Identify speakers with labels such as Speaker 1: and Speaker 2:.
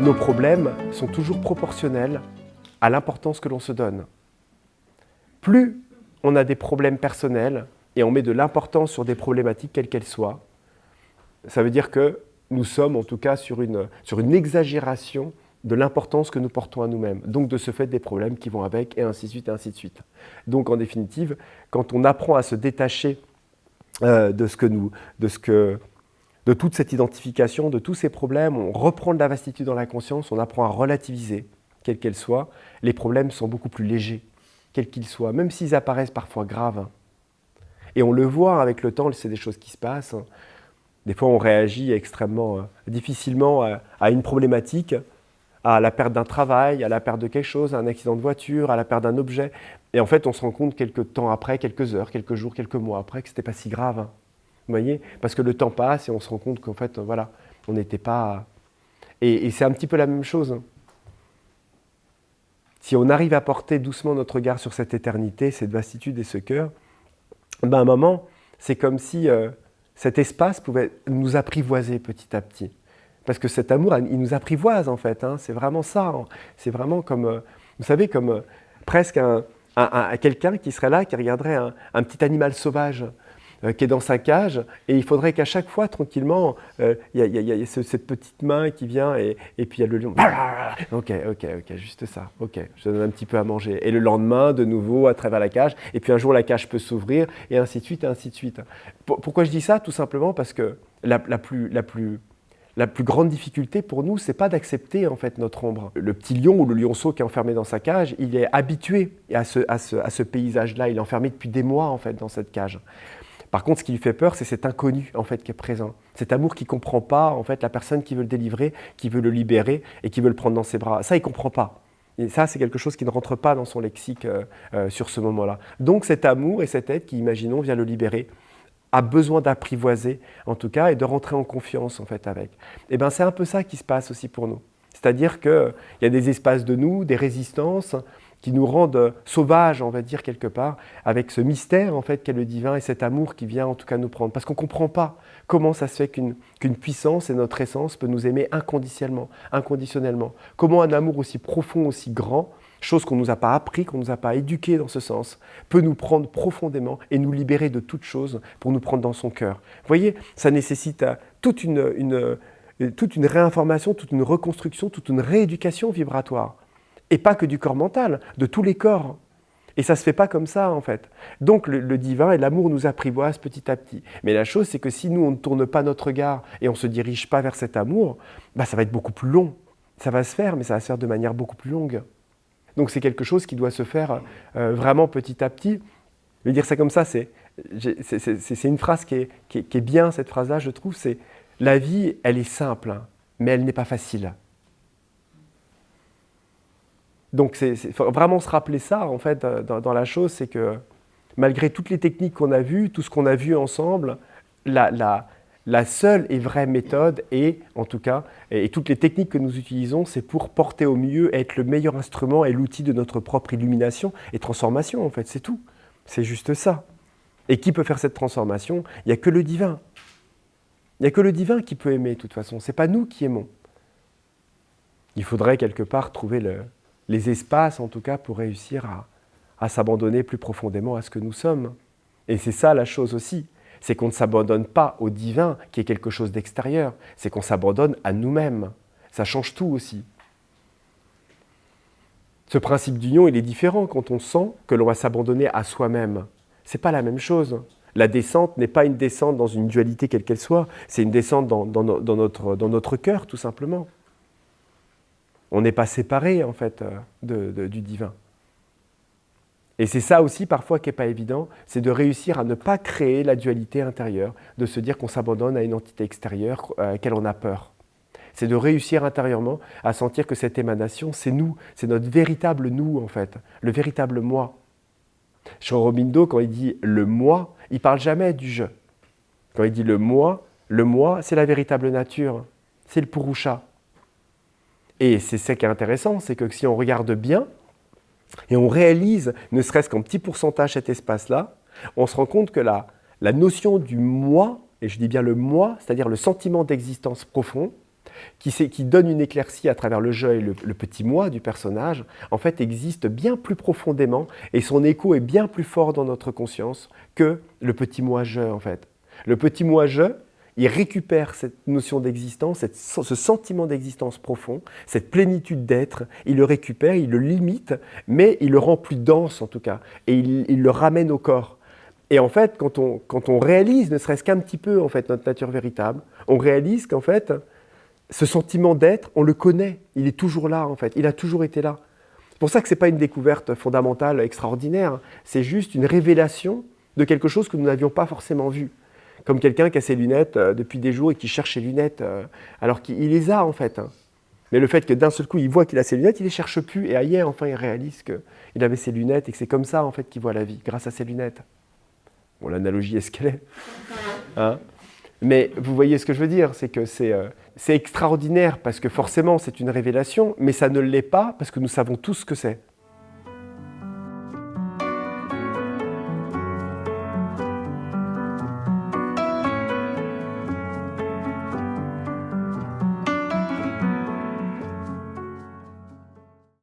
Speaker 1: Nos problèmes sont toujours proportionnels à l'importance que l'on se donne. Plus on a des problèmes personnels et on met de l'importance sur des problématiques quelles qu'elles soient, ça veut dire que nous sommes en tout cas sur une exagération de l'importance que nous portons à nous-mêmes. Donc de ce fait des problèmes qui vont avec, et ainsi de suite, et ainsi de suite. Donc en définitive, quand on apprend à se détacher de toute cette identification, de tous ces problèmes, on reprend de la vastitude dans la conscience, on apprend à relativiser, quels qu'elles soient, les problèmes sont beaucoup plus légers, quels qu'ils soient, même s'ils apparaissent parfois graves. Et on le voit avec le temps, c'est des choses qui se passent. Des fois, on réagit extrêmement difficilement à une problématique, à la perte d'un travail, à la perte de quelque chose, à un accident de voiture, à la perte d'un objet. Et en fait, on se rend compte quelques temps après, quelques heures, quelques jours, quelques mois après, que ce n'était pas si grave. Vous voyez, parce que le temps passe et on se rend compte qu'en fait, voilà, on n'était pas... Et c'est un petit peu la même chose. Si on arrive à porter doucement notre regard sur cette éternité, cette vastitude et ce cœur, ben à un moment, c'est comme si cet espace pouvait nous apprivoiser petit à petit. Parce que cet amour, il nous apprivoise en fait, hein, c'est vraiment ça. Hein. C'est vraiment comme, vous savez, comme presque quelqu'un qui serait là, qui regarderait un petit animal sauvage qui est dans sa cage, et il faudrait qu'à chaque fois, tranquillement, il y a cette petite main qui vient, et puis il y a le lion. Ok, juste ça, ok, je donne un petit peu à manger. Et le lendemain, de nouveau, à travers la cage, et puis un jour, la cage peut s'ouvrir, et ainsi de suite, et ainsi de suite. Pourquoi je dis ça? Tout simplement parce que la plus grande difficulté pour nous, c'est pas d'accepter en fait notre ombre. Le petit lion ou le lionceau qui est enfermé dans sa cage, il est habitué à ce paysage-là, il est enfermé depuis des mois en fait dans cette cage. Par contre, ce qui lui fait peur, c'est cet inconnu en fait qui est présent. Cet amour qui ne comprend pas en fait la personne qui veut le délivrer, qui veut le libérer et qui veut le prendre dans ses bras. Ça, il ne comprend pas. Et ça, c'est quelque chose qui ne rentre pas dans son lexique sur ce moment-là. Donc cet amour et cette aide qui, imaginons, vient le libérer, a besoin d'apprivoiser en tout cas et de rentrer en confiance en fait avec. Et bien c'est un peu ça qui se passe aussi pour nous. C'est-à-dire qu'il y a des espaces de nous, des résistances, qui nous rendent sauvages, on va dire, quelque part, avec ce mystère, en fait, qu'est le divin et cet amour qui vient, en tout cas, nous prendre. Parce qu'on ne comprend pas comment ça se fait qu'une puissance et notre essence peut nous aimer inconditionnellement. Comment un amour aussi profond, aussi grand, chose qu'on ne nous a pas appris, qu'on ne nous a pas éduqué dans ce sens, peut nous prendre profondément et nous libérer de toute chose pour nous prendre dans son cœur. Vous voyez, ça nécessite toute une réinformation, toute une reconstruction, toute une rééducation vibratoire. Et pas que du corps mental, de tous les corps. Et ça ne se fait pas comme ça, en fait. Donc le divin et l'amour nous apprivoisent petit à petit. Mais la chose, c'est que si nous, on ne tourne pas notre regard et on ne se dirige pas vers cet amour, bah, ça va être beaucoup plus long. Ça va se faire, mais ça va se faire de manière beaucoup plus longue. Donc c'est quelque chose qui doit se faire vraiment petit à petit. Je vais dire ça comme ça, c'est une phrase qui est bien, cette phrase-là, je trouve, c'est « La vie, elle est simple, mais elle n'est pas facile ». Donc, il faut vraiment se rappeler ça, en fait, dans la chose, c'est que malgré toutes les techniques qu'on a vues, tout ce qu'on a vu ensemble, la seule et vraie méthode, et en tout cas, et toutes les techniques que nous utilisons, c'est pour porter au mieux, être le meilleur instrument et l'outil de notre propre illumination et transformation, en fait, c'est tout. C'est juste ça. Et qui peut faire cette transformation? Il n'y a que le divin. Il n'y a que le divin qui peut aimer, de toute façon. Ce n'est pas nous qui aimons. Il faudrait quelque part trouver les espaces, en tout cas, pour réussir à s'abandonner plus profondément à ce que nous sommes. Et c'est ça la chose aussi, c'est qu'on ne s'abandonne pas au divin, qui est quelque chose d'extérieur, c'est qu'on s'abandonne à nous-mêmes. Ça change tout aussi. Ce principe d'union, il est différent quand on sent que l'on va s'abandonner à soi-même. Ce n'est pas la même chose. La descente n'est pas une descente dans une dualité quelle qu'elle soit, c'est une descente dans notre cœur, tout simplement. On n'est pas séparés, en fait, du divin. Et c'est ça aussi parfois qui n'est pas évident, c'est de réussir à ne pas créer la dualité intérieure, de se dire qu'on s'abandonne à une entité extérieure à laquelle on a peur. C'est de réussir intérieurement à sentir que cette émanation, c'est nous, c'est notre véritable nous en fait, le véritable moi. Sri Aurobindo, quand il dit le moi, il ne parle jamais du je. Quand il dit le moi, c'est la véritable nature, c'est le purusha. Et c'est ça qui est intéressant, c'est que si on regarde bien, et on réalise, ne serait-ce qu'en petit pourcentage cet espace-là, on se rend compte que la notion du moi, et je dis bien le moi, c'est-à-dire le sentiment d'existence profond, qui donne une éclaircie à travers le je et le petit moi du personnage, en fait existe bien plus profondément et son écho est bien plus fort dans notre conscience que le petit moi je en fait. Le petit moi je, il récupère cette notion d'existence, ce sentiment d'existence profond, cette plénitude d'être, il le récupère, il le limite, mais il le rend plus dense en tout cas, et il le ramène au corps. Et en fait, quand on réalise, ne serait-ce qu'un petit peu en fait, notre nature véritable, on réalise qu'en fait, ce sentiment d'être, on le connaît, il est toujours là en fait, il a toujours été là. C'est pour ça que ce n'est pas une découverte fondamentale extraordinaire, c'est juste une révélation de quelque chose que nous n'avions pas forcément vu. Comme quelqu'un qui a ses lunettes depuis des jours et qui cherche ses lunettes, alors qu'il les a en fait. Mais le fait que d'un seul coup il voit qu'il a ses lunettes, il ne les cherche plus et ailleurs enfin il réalise qu'il avait ses lunettes et que c'est comme ça en fait qu'il voit la vie, grâce à ses lunettes. Bon, l'analogie est ce qu'elle est. Hein ? Mais vous voyez ce que je veux dire, c'est que c'est extraordinaire parce que forcément c'est une révélation, mais ça ne l'est pas parce que nous savons tous ce que c'est.